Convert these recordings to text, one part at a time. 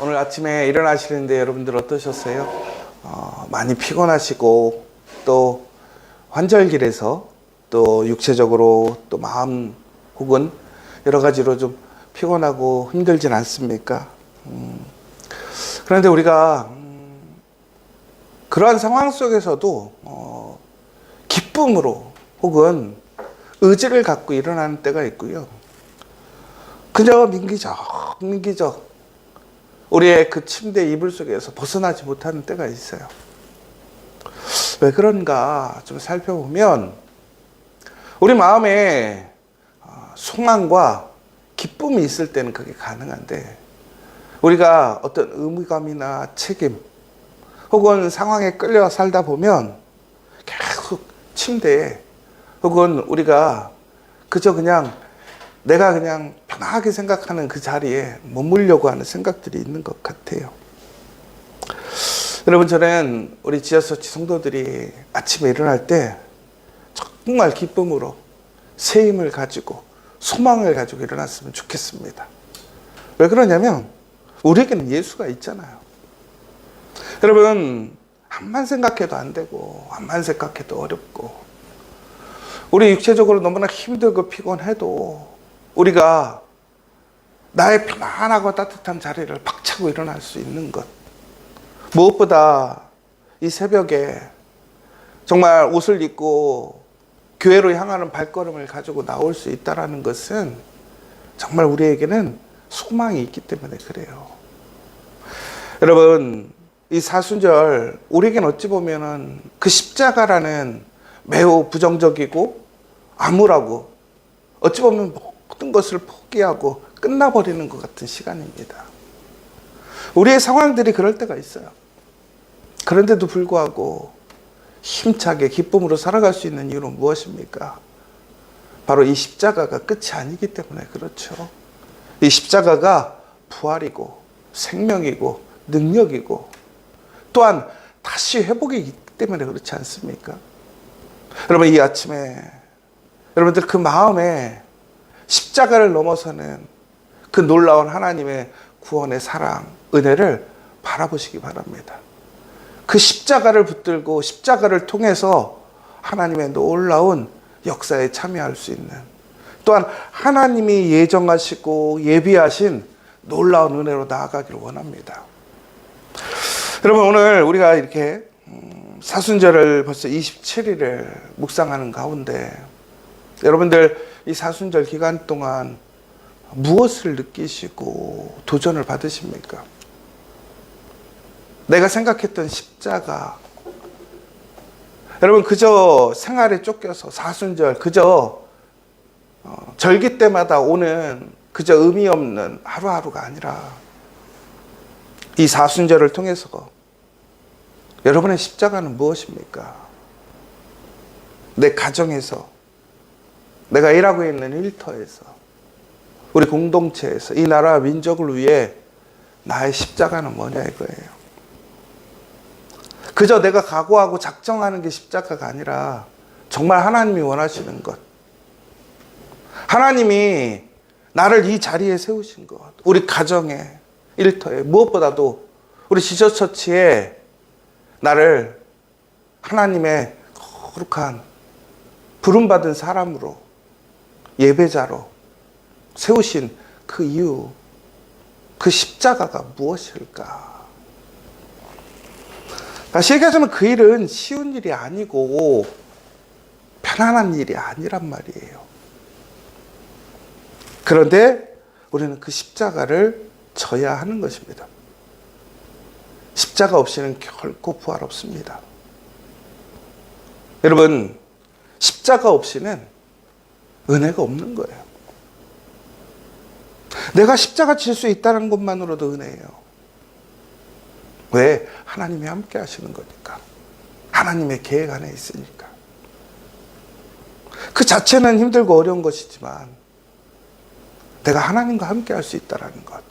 오늘 아침에 일어나시는데 여러분들 어떠셨어요? 많이 피곤하시고 또 환절기라서 또 육체적으로 또 마음 혹은 여러 가지로 좀 피곤하고 힘들진 않습니까? 그런데 우리가 그러한 상황 속에서도 기쁨으로 혹은 의지를 갖고 일어나는 때가 있고요. 그저 민기적 우리의 그 침대 이불 속에서 벗어나지 못하는 때가 있어요. 왜 그런가 좀 살펴보면 우리 마음에 소망과 기쁨이 있을 때는 그게 가능한데, 우리가 어떤 의무감이나 책임 혹은 상황에 끌려 살다 보면 계속 침대에 혹은 우리가 그저 그냥 내가 그냥 편하게 생각하는 그 자리에 머물려고 하는 생각들이 있는 것 같아요. 여러분, 저는 우리 지하서치 성도들이 아침에 일어날 때 정말 기쁨으로 새 힘을 가지고 소망을 가지고 일어났으면 좋겠습니다. 왜 그러냐면 우리에게는 예수가 있잖아요. 여러분, 암만 생각해도 안 되고 암만 생각해도 어렵고 우리 육체적으로 너무나 힘들고 피곤해도 우리가 나의 편안하고 따뜻한 자리를 박차고 일어날 수 있는 것, 무엇보다 이 새벽에 정말 옷을 입고 교회로 향하는 발걸음을 가지고 나올 수 있다는 것은 정말 우리에게는 소망이 있기 때문에 그래요. 여러분, 이 사순절 우리에게는 어찌 보면은 그 십자가라는 매우 부정적이고 암울하고 어찌 보면 모든 것을 포기하고 끝나버리는 것 같은 시간입니다. 우리의 상황들이 그럴 때가 있어요. 그런데도 불구하고 힘차게 기쁨으로 살아갈 수 있는 이유는 무엇입니까? 바로 이 십자가가 끝이 아니기 때문에 그렇죠. 이 십자가가 부활이고 생명이고 능력이고 또한 다시 회복이기 때문에 그렇지 않습니까? 여러분, 이 아침에 여러분들 그 마음에 십자가를 넘어서는 그 놀라운 하나님의 구원의 사랑, 은혜를 바라보시기 바랍니다. 그 십자가를 붙들고 십자가를 통해서 하나님의 놀라운 역사에 참여할 수 있는, 또한 하나님이 예정하시고 예비하신 놀라운 은혜로 나아가기를 원합니다. 여러분, 오늘 우리가 이렇게 사순절을 벌써 27일을 묵상하는 가운데 여러분들 이 사순절 기간 동안 무엇을 느끼시고 도전을 받으십니까? 내가 생각했던 십자가, 여러분, 그저 생활에 쫓겨서 사순절 그저 절기 때마다 오는 그저 의미 없는 하루하루가 아니라 이 사순절을 통해서 여러분의 십자가는 무엇입니까? 내 가정에서, 내가 일하고 있는 일터에서, 우리 공동체에서, 이 나라 민족을 위해 나의 십자가는 뭐냐 이거예요. 그저 내가 각오하고 작정하는 게 십자가가 아니라 정말 하나님이 원하시는 것, 하나님이 나를 이 자리에 세우신 것, 우리 가정에, 일터에, 무엇보다도 우리 지저처치에 나를 하나님의 거룩한 부름받은 사람으로, 예배자로 세우신 그 이유, 그 십자가가 무엇일까? 다시 얘기하자면 그 일은 쉬운 일이 아니고 편안한 일이 아니란 말이에요. 그런데 우리는 그 십자가를 져야 하는 것입니다. 십자가 없이는 결코 부활 없습니다. 여러분, 십자가 없이는 은혜가 없는 거예요. 내가 십자가 질 수 있다는 것만으로도 은혜예요. 왜? 하나님이 함께 하시는 거니까. 하나님의 계획 안에 있으니까. 그 자체는 힘들고 어려운 것이지만 내가 하나님과 함께 할 수 있다는 것,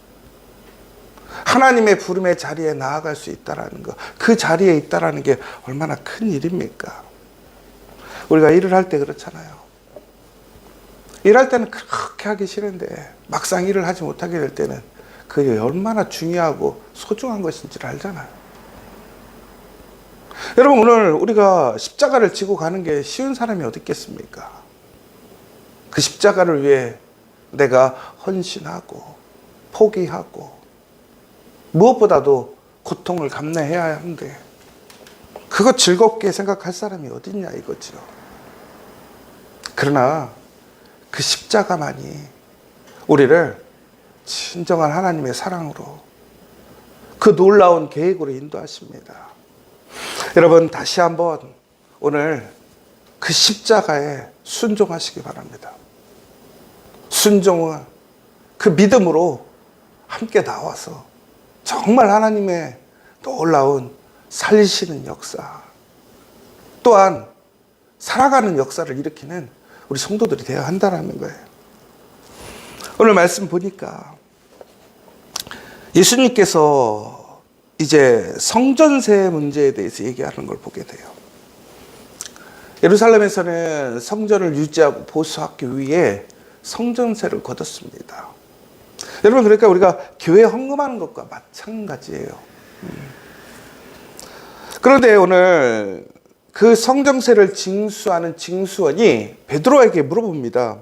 하나님의 부름의 자리에 나아갈 수 있다는 것, 그 자리에 있다는 게 얼마나 큰 일입니까? 우리가 일을 할 때 그렇잖아요. 일할 때는 그렇게 하기 싫은데 막상 일을 하지 못하게 될 때는 그게 얼마나 중요하고 소중한 것인지를 알잖아요. 여러분, 오늘 우리가 십자가를 지고 가는 게 쉬운 사람이 어디 있겠습니까? 그 십자가를 위해 내가 헌신하고 포기하고 무엇보다도 고통을 감내해야 하는데 그거 즐겁게 생각할 사람이 어디 있냐 이거죠. 그러나 그 십자가만이 우리를 진정한 하나님의 사랑으로 그 놀라운 계획으로 인도하십니다. 여러분, 다시 한번 오늘 그 십자가에 순종하시기 바랍니다. 순종은 그 믿음으로 함께 나와서 정말 하나님의 놀라운 살리시는 역사, 또한 살아가는 역사를 일으키는 우리 성도들이 되어야 한다는 거예요. 오늘 말씀 보니까 예수님께서 이제 성전세 문제에 대해서 얘기하는 걸 보게 돼요. 예루살렘에서는 성전을 유지하고 보수하기 위해 성전세를 걷었습니다. 여러분, 그러니까 우리가 교회 헌금하는 것과 마찬가지예요. 그런데 오늘 그 성전세를 징수하는 징수원이 베드로에게 물어봅니다.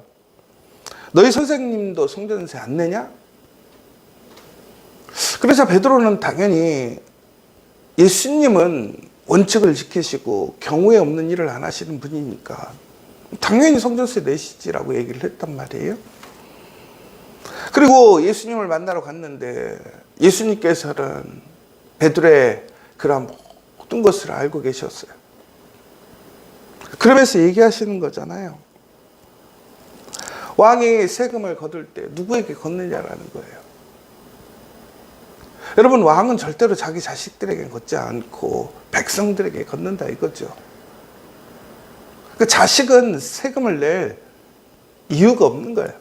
너희 선생님도 성전세 안 내냐? 그래서 베드로는 당연히 예수님은 원칙을 지키시고 경우에 없는 일을 안 하시는 분이니까 당연히 성전세 내시지라고 얘기를 했단 말이에요. 그리고 예수님을 만나러 갔는데 예수님께서는 베드로의 그런 모든 것을 알고 계셨어요. 그러면서 얘기하시는 거잖아요. 왕이 세금을 거둘 때 누구에게 걷느냐라는 거예요. 여러분, 왕은 절대로 자기 자식들에게 걷지 않고 백성들에게 걷는다 이거죠. 그 자식은 세금을 낼 이유가 없는 거예요.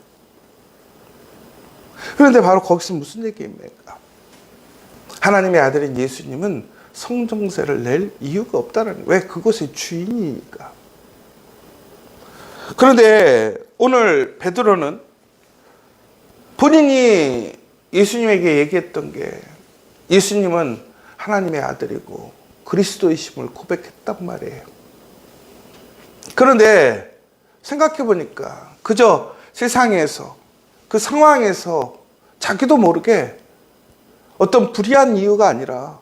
그런데 바로 거기서 무슨 얘기입니까? 하나님의 아들인 예수님은 성전세를 낼 이유가 없다는 거예요. 왜? 그것의 주인이니까. 그런데 오늘 베드로는 본인이 예수님에게 얘기했던 게 예수님은 하나님의 아들이고 그리스도이심을 고백했단 말이에요. 그런데 생각해 보니까 그저 세상에서 그 상황에서 자기도 모르게 어떤 불의한 이유가 아니라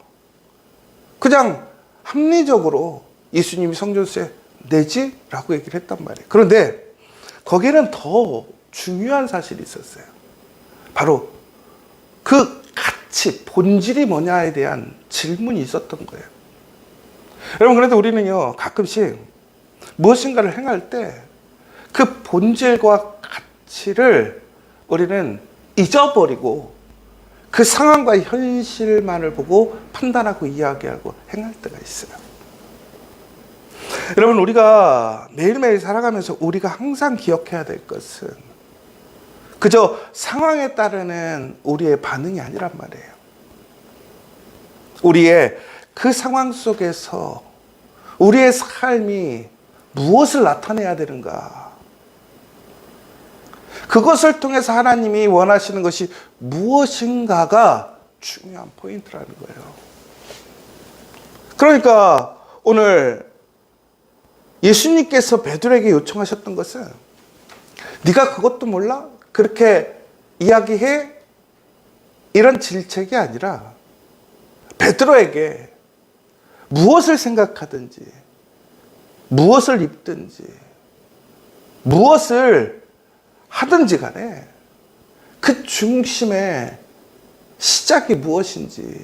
그냥 합리적으로 예수님이 성전세 내지? 라고 얘기를 했단 말이에요. 그런데 거기에는 더 중요한 사실이 있었어요. 바로 그 가치, 본질이 뭐냐에 대한 질문이 있었던 거예요. 여러분, 그런데 우리는요, 가끔씩 무엇인가를 행할 때 그 본질과 가치를 우리는 잊어버리고 그 상황과 현실만을 보고 판단하고 이야기하고 행할 때가 있어요. 여러분, 우리가 매일매일 살아가면서 우리가 항상 기억해야 될 것은 그저 상황에 따르는 우리의 반응이 아니란 말이에요. 우리의 그 상황 속에서 우리의 삶이 무엇을 나타내야 되는가? 그것을 통해서 하나님이 원하시는 것이 무엇인가가 중요한 포인트라는 거예요. 그러니까 오늘 예수님께서 베드로에게 요청하셨던 것은 네가 그것도 몰라? 그렇게 이야기해? 이런 질책이 아니라 베드로에게 무엇을 생각하든지 무엇을 입든지 무엇을 하든지 간에 그 중심의 시작이 무엇인지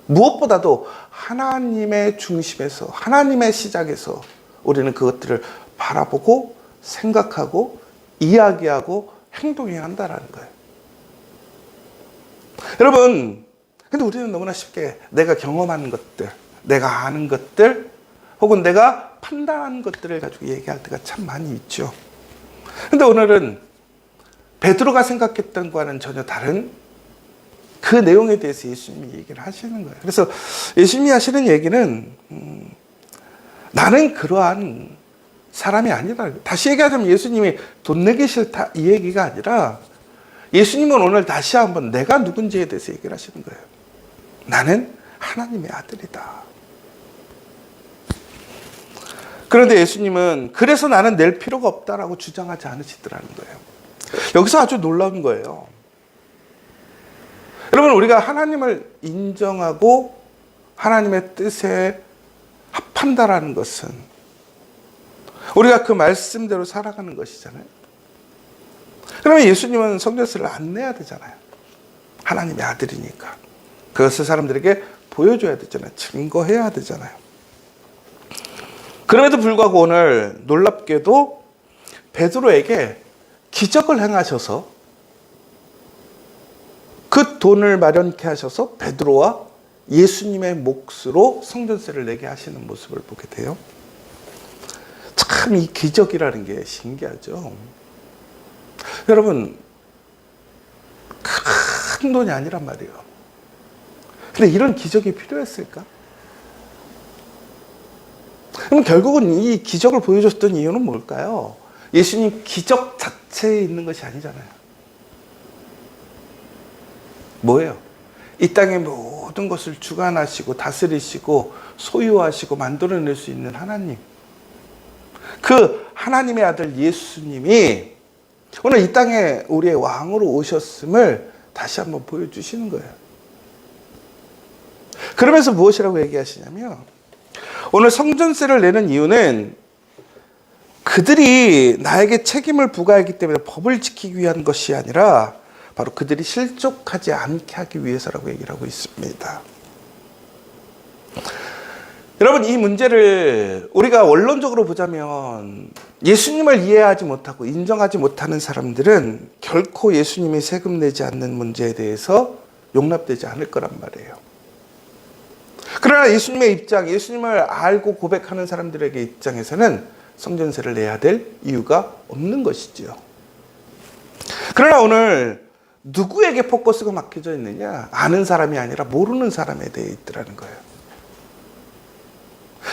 무엇보다도 하나님의 중심에서 하나님의 시작에서 우리는 그것들을 바라보고 생각하고 이야기하고 행동해야 한다는 거예요. 여러분, 근데 우리는 너무나 쉽게 내가 경험하는 것들, 내가 아는 것들, 혹은 내가 판단하는 것들을 가지고 얘기할 때가 참 많이 있죠. 근데 오늘은 베드로가 생각했던 것과는 전혀 다른 그 내용에 대해서 예수님이 얘기를 하시는 거예요. 그래서 예수님이 하시는 얘기는 나는 그러한 사람이 아니다. 다시 얘기하자면 예수님이 돈 내기 싫다 이 얘기가 아니라 예수님은 오늘 다시 한번 내가 누군지에 대해서 얘기를 하시는 거예요. 나는 하나님의 아들이다. 그런데 예수님은 그래서 나는 낼 필요가 없다라고 주장하지 않으시더라는 거예요. 여기서 아주 놀라운 거예요. 여러분, 우리가 하나님을 인정하고 하나님의 뜻에 합한다라는 것은 우리가 그 말씀대로 살아가는 것이잖아요. 그러면 예수님은 성전세를 안 내야 되잖아요. 하나님의 아들이니까. 그것을 사람들에게 보여줘야 되잖아요. 증거해야 되잖아요. 그럼에도 불구하고 오늘 놀랍게도 베드로에게 기적을 행하셔서 그 돈을 마련케 하셔서 베드로와 예수님의 몫으로 성전세를 내게 하시는 모습을 보게 돼요. 참 이 기적이라는 게 신기하죠. 여러분, 큰 돈이 아니란 말이에요. 근데 이런 기적이 필요했을까? 그럼 결국은 이 기적을 보여줬던 이유는 뭘까요? 예수님 기적 자체에 있는 것이 아니잖아요. 뭐예요? 이 땅의 모든 것을 주관하시고 다스리시고 소유하시고 만들어낼 수 있는 하나님. 그 하나님의 아들 예수님이 오늘 이 땅에 우리의 왕으로 오셨음을 다시 한번 보여주시는 거예요. 그러면서 무엇이라고 얘기하시냐면 오늘 성전세를 내는 이유는 그들이 나에게 책임을 부과하기 때문에 법을 지키기 위한 것이 아니라 바로 그들이 실족하지 않게 하기 위해서라고 얘기를 하고 있습니다. 여러분, 이 문제를 우리가 원론적으로 보자면 예수님을 이해하지 못하고 인정하지 못하는 사람들은 결코 예수님이 세금 내지 않는 문제에 대해서 용납되지 않을 거란 말이에요. 그러나 예수님의 입장, 예수님을 알고 고백하는 사람들에게 입장에서는 성전세를 내야 될 이유가 없는 것이지요. 그러나 오늘 누구에게 포커스가 맡겨져 있느냐? 아는 사람이 아니라 모르는 사람에 대해 있더라는 거예요.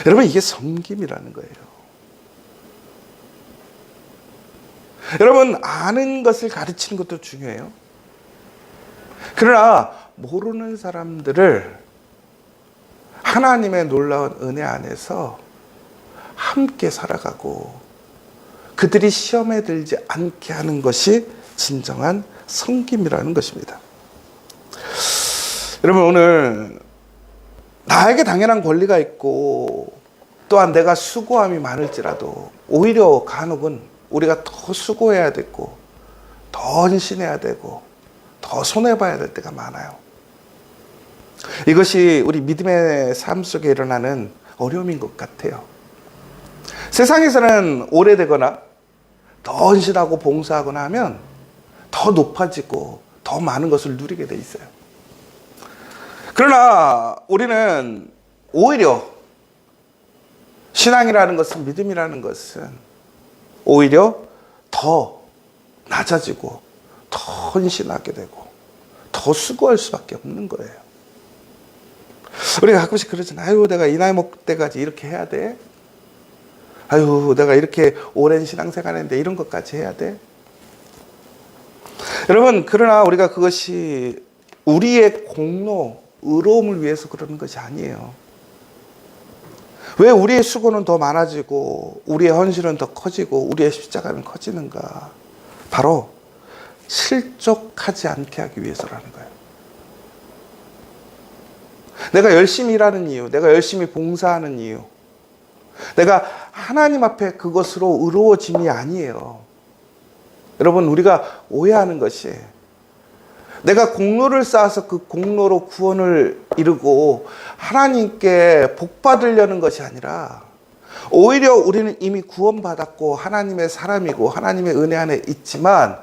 여러분, 이게 섬김이라는 거예요. 여러분, 아는 것을 가르치는 것도 중요해요. 그러나 모르는 사람들을 하나님의 놀라운 은혜 안에서 함께 살아가고 그들이 시험에 들지 않게 하는 것이 진정한 섬김이라는 것입니다. 여러분, 오늘 나에게 당연한 권리가 있고 또한 내가 수고함이 많을지라도 오히려 간혹은 우리가 더 수고해야 되고 더 헌신해야 되고 더 손해봐야 될 때가 많아요. 이것이 우리 믿음의 삶 속에 일어나는 어려움인 것 같아요. 세상에서는 오래되거나 더 헌신하고 봉사하거나 하면 더 높아지고 더 많은 것을 누리게 돼 있어요. 그러나 우리는 오히려 신앙이라는 것은, 믿음이라는 것은 오히려 더 낮아지고 더 헌신하게 되고 더 수고할 수밖에 없는 거예요. 우리가 가끔씩 그러잖아요. 아유, 내가 이 나이 먹을 때까지 이렇게 해야 돼? 아유, 내가 이렇게 오랜 신앙생활 했는데 이런 것까지 해야 돼? 여러분, 그러나 우리가 그것이 우리의 공로, 의로움을 위해서 그러는 것이 아니에요. 왜 우리의 수고는 더 많아지고 우리의 헌신은 더 커지고 우리의 십자가는 커지는가? 바로 실족하지 않게 하기 위해서라는 거예요. 내가 열심히 일하는 이유, 내가 열심히 봉사하는 이유, 내가 하나님 앞에 그것으로 의로워짐이 아니에요. 여러분, 우리가 오해하는 것이 내가 공로를 쌓아서 그 공로로 구원을 이루고 하나님께 복 받으려는 것이 아니라 오히려 우리는 이미 구원받았고 하나님의 사람이고 하나님의 은혜 안에 있지만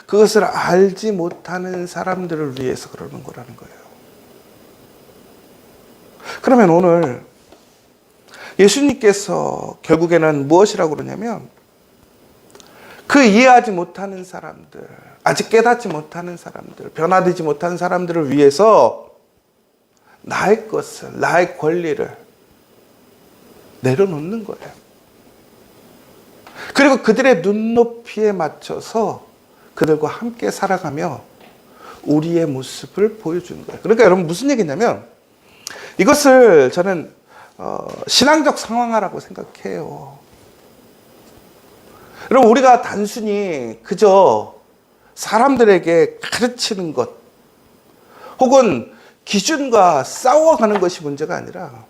그것을 알지 못하는 사람들을 위해서 그러는 거라는 거예요. 그러면 오늘 예수님께서 결국에는 무엇이라고 그러냐면 그 이해하지 못하는 사람들, 아직 깨닫지 못하는 사람들, 변화되지 못한 사람들을 위해서 나의 것을, 나의 권리를 내려놓는 거예요. 그리고 그들의 눈높이에 맞춰서 그들과 함께 살아가며 우리의 모습을 보여주는 거예요. 그러니까 여러분 무슨 얘기냐면 이것을 저는 신앙적 상황화라고 생각해요. 여러분 우리가 단순히 그저 사람들에게 가르치는 것 혹은 기준과 싸워가는 것이 문제가 아니라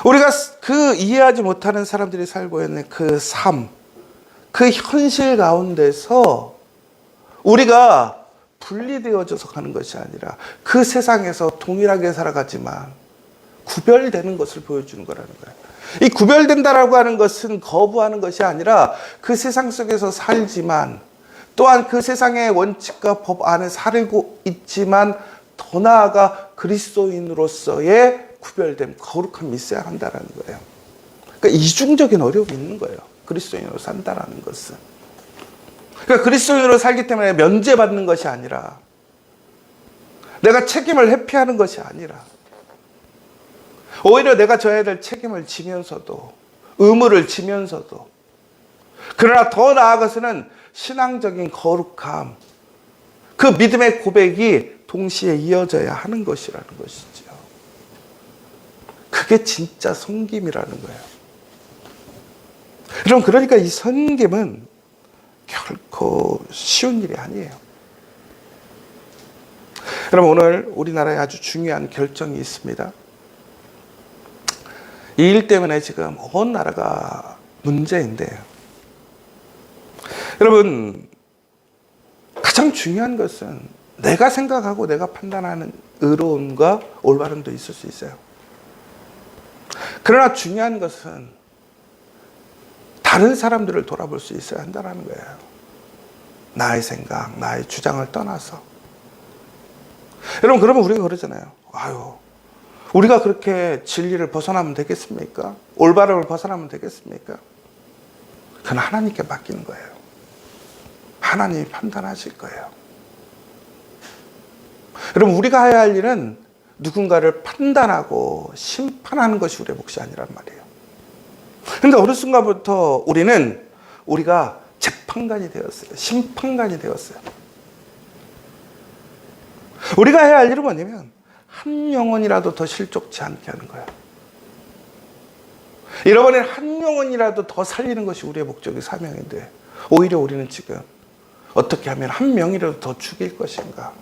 우리가 그 이해하지 못하는 사람들이 살고 있는 그 삶, 그 현실 가운데서 우리가 분리되어져서 가는 것이 아니라 그 세상에서 동일하게 살아가지만 구별되는 것을 보여주는 거라는 거예요. 이 구별된다라고 하는 것은 거부하는 것이 아니라 그 세상 속에서 살지만 또한 그 세상의 원칙과 법 안에 살고 있지만 더 나아가 그리스도인으로서의 구별됨, 거룩함이 있어야 한다는 거예요. 그러니까 이중적인 어려움이 있는 거예요. 그리스도인으로 산다라는 것은. 그러니까 그리스도인으로 살기 때문에 면제받는 것이 아니라 내가 책임을 회피하는 것이 아니라 오히려 내가 져야 될 책임을 지면서도 의무를 지면서도 그러나 더 나아가서는 신앙적인 거룩함, 그 믿음의 고백이 동시에 이어져야 하는 것이라는 것이죠. 그게 진짜 섬김이라는 거예요. 여러분 그러니까 이 섬김은 결코 쉬운 일이 아니에요. 여러분 오늘 우리나라에 아주 중요한 결정이 있습니다. 이 일 때문에 지금 온 나라가 문제인데요. 여러분 가장 중요한 것은 내가 생각하고 내가 판단하는 의로움과 올바름도 있을 수 있어요. 그러나 중요한 것은 다른 사람들을 돌아볼 수 있어야 한다는 거예요. 나의 생각, 나의 주장을 떠나서. 여러분 그러면 우리가 그러잖아요. 아유, 우리가 그렇게 진리를 벗어나면 되겠습니까? 올바름을 벗어나면 되겠습니까? 그건 하나님께 맡기는 거예요. 하나님이 판단하실 거예요. 여러분 우리가 해야 할 일은 누군가를 판단하고 심판하는 것이 우리의 몫이 아니란 말이에요. 그런데 어느 순간부터 우리가 재판관이 되었어요. 심판관이 되었어요. 우리가 해야 할 일은 뭐냐면 한 영혼이라도 더 실족치 않게 하는 거예요. 잃어버린 한 영혼이라도 더 살리는 것이 우리의 목적이 사명인데 오히려 우리는 지금 어떻게 하면 한 명이라도 더 죽일 것인가,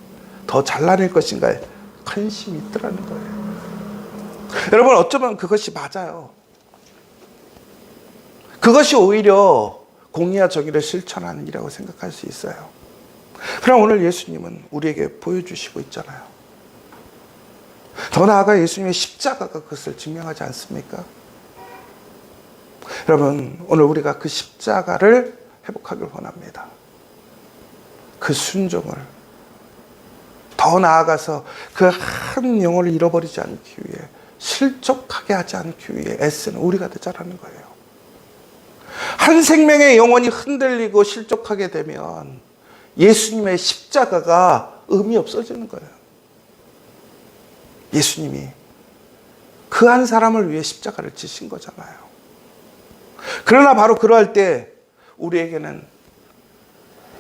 더 잘라낼 것인가에 관심이 있더라는 거예요. 여러분 어쩌면 그것이 맞아요. 그것이 오히려 공의와 정의를 실천하는 일이라고 생각할 수 있어요. 그럼 오늘 예수님은 우리에게 보여주시고 있잖아요. 더 나아가 예수님의 십자가가 그것을 증명하지 않습니까? 여러분 오늘 우리가 그 십자가를 회복하길 원합니다. 그 순종을 더 나아가서 그 한 영혼을 잃어버리지 않기 위해 실족하게 하지 않기 위해 애쓰는 우리가 되자라는 거예요. 한 생명의 영혼이 흔들리고 실족하게 되면 예수님의 십자가가 의미 없어지는 거예요. 예수님이 그 한 사람을 위해 십자가를 지신 거잖아요. 그러나 바로 그러할 때 우리에게는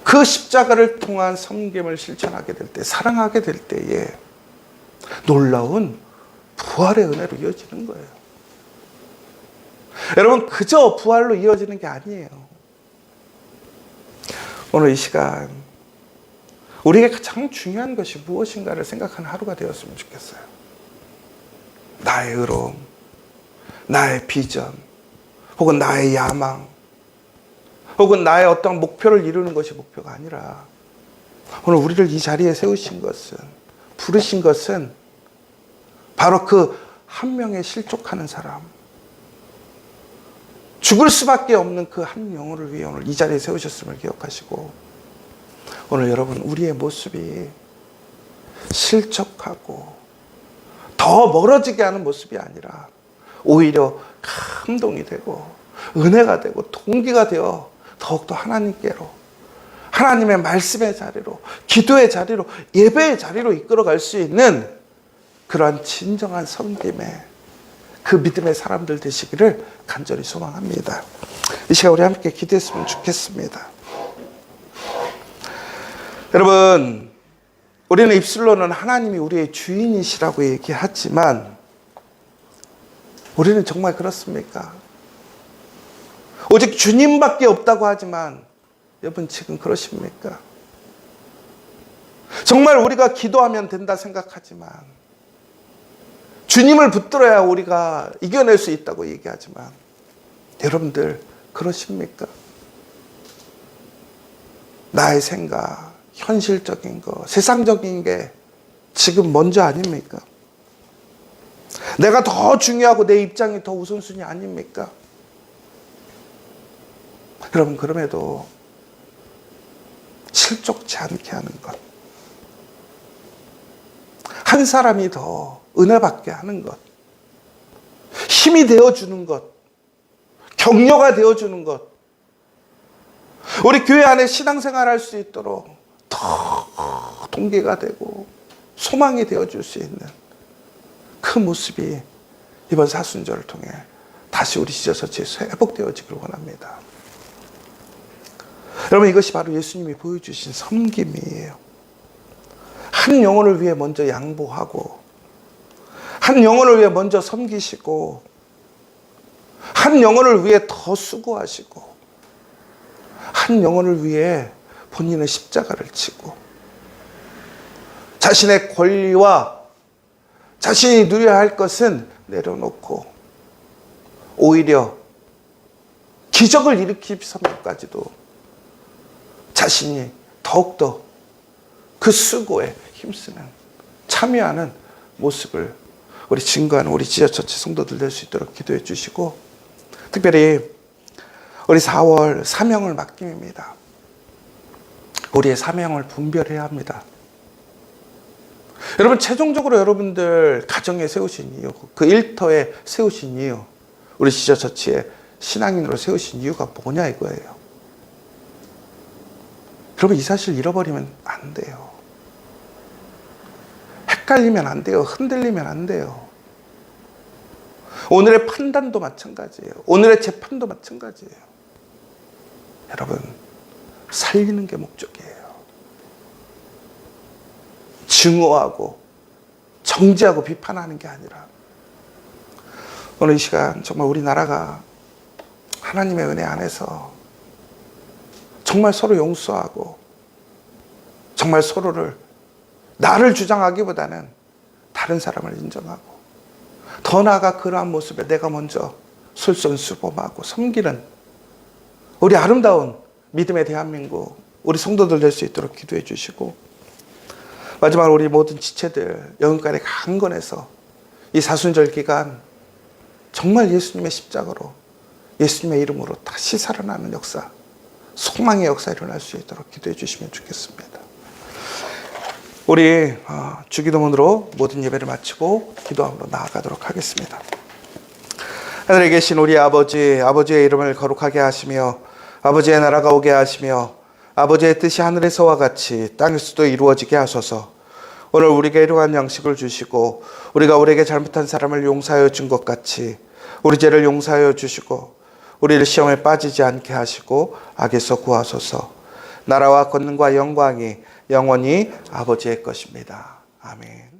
그 십자가를 통한 섬김을 실천하게 될 때, 사랑하게 될 때에 놀라운 부활의 은혜로 이어지는 거예요. 여러분 그저 부활로 이어지는 게 아니에요. 오늘 이 시간 우리에게 가장 중요한 것이 무엇인가를 생각하는 하루가 되었으면 좋겠어요. 나의 의로움, 나의 비전, 혹은 나의 야망, 혹은 나의 어떤 목표를 이루는 것이 목표가 아니라 오늘 우리를 이 자리에 세우신 것은, 부르신 것은 바로 그 한 명의 실족하는 사람, 죽을 수밖에 없는 그 한 영혼을 위해 오늘 이 자리에 세우셨음을 기억하시고 오늘 여러분 우리의 모습이 실족하고 더 멀어지게 하는 모습이 아니라 오히려 감동이 되고 은혜가 되고 동기가 되어 더욱더 하나님께로, 하나님의 말씀의 자리로, 기도의 자리로, 예배의 자리로 이끌어갈 수 있는 그러한 진정한 섬김의 그 믿음의 사람들 되시기를 간절히 소망합니다. 이 시간 우리 함께 기도했으면 좋겠습니다. 여러분, 우리는 입술로는 하나님이 우리의 주인이시라고 얘기하지만 우리는 정말 그렇습니까? 오직 주님밖에 없다고 하지만 여러분 지금 그러십니까? 정말 우리가 기도하면 된다 생각하지만 주님을 붙들어야 우리가 이겨낼 수 있다고 얘기하지만 여러분들 그러십니까? 나의 생각, 현실적인 거, 세상적인 게 지금 먼저 아닙니까? 내가 더 중요하고 내 입장이 더 우선순위 아닙니까? 여러분, 그럼에도 실족치 않게 하는 것, 한 사람이 더 은혜 받게 하는 것, 힘이 되어주는 것, 격려가 되어주는 것, 우리 교회 안에 신앙생활 할 수 있도록 더 동기가 되고 소망이 되어줄 수 있는 그 모습이 이번 사순절을 통해 다시 우리 지저처치에서 회복되어지기를 원합니다. 여러분, 이것이 바로 예수님이 보여주신 섬김이에요. 한 영혼을 위해 먼저 양보하고, 한 영혼을 위해 먼저 섬기시고, 한 영혼을 위해 더 수고하시고, 한 영혼을 위해 본인의 십자가를 지고, 자신의 권리와 자신이 누려야 할 것은 내려놓고, 오히려 기적을 일으키면서까지도 자신이 더욱더 그 수고에 힘쓰는, 참여하는 모습을 우리 증거하는 우리 지하처치 성도들 될 수 있도록 기도해 주시고, 특별히 우리 4월 사명을 맡김입니다. 우리의 사명을 분별해야 합니다. 여러분, 최종적으로 여러분들 가정에 세우신 이유, 그 일터에 세우신 이유, 우리 지저처치의 신앙인으로 세우신 이유가 뭐냐 이거예요. 여러분, 이 사실 잃어버리면 안 돼요. 헷갈리면 안 돼요. 흔들리면 안 돼요. 오늘의 판단도 마찬가지예요. 오늘의 재판도 마찬가지예요. 여러분, 살리는 게 목적이에요. 증오하고 정죄하고 비판하는 게 아니라, 오늘 이 시간 정말 우리나라가 하나님의 은혜 안에서 정말 서로 용서하고, 정말 서로를, 나를 주장하기보다는 다른 사람을 인정하고, 더 나아가 그러한 모습에 내가 먼저 솔선수범하고 섬기는 우리 아름다운 믿음의 대한민국, 우리 성도들 될 수 있도록 기도해 주시고, 마지막으로 우리 모든 지체들 영혼간에 강건해서 이 사순절 기간 정말 예수님의 십자가로, 예수님의 이름으로 다시 살아나는 역사, 소망의 역사 일어날 수 있도록 기도해 주시면 좋겠습니다. 우리 주기도문으로 모든 예배를 마치고 기도함으로 나아가도록 하겠습니다. 하늘에 계신 우리 아버지, 아버지의 이름을 거룩하게 하시며 아버지의 나라가 오게 하시며 아버지의 뜻이 하늘에서와 같이 땅에서도 이루어지게 하소서. 오늘 우리에게 일용할 양식을 주시고 우리가 우리에게 잘못한 사람을 용서하여 준 것 같이 우리 죄를 용서하여 주시고 우리를 시험에 빠지지 않게 하시고 악에서 구하소서. 나라와 권능과 영광이 영원히 아버지의 것입니다. 아멘.